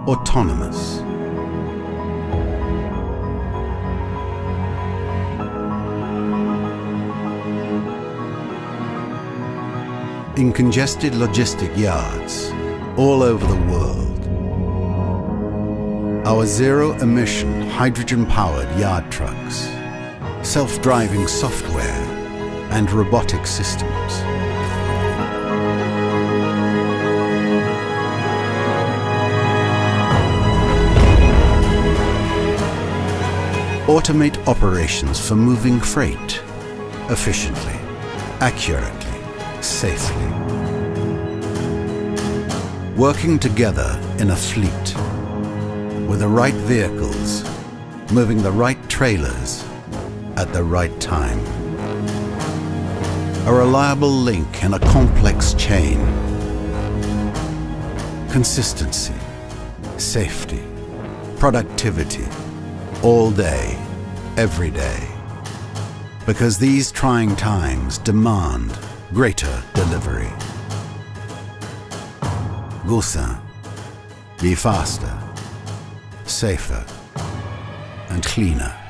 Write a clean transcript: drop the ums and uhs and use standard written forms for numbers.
autonomous. In congested logistic yards all over the world, our zero-emission, hydrogen-powered yard trucks, self-driving software, and robotic systems automate operations for moving freight efficiently, accurately, safely. Working together in a fleet with the right vehicles, moving the right trailers at the right time. A reliable link in a complex chain. Consistency, safety, productivity, all day, every day. Because these trying times demand greater delivery. Gaussin, be faster, safer, and cleaner.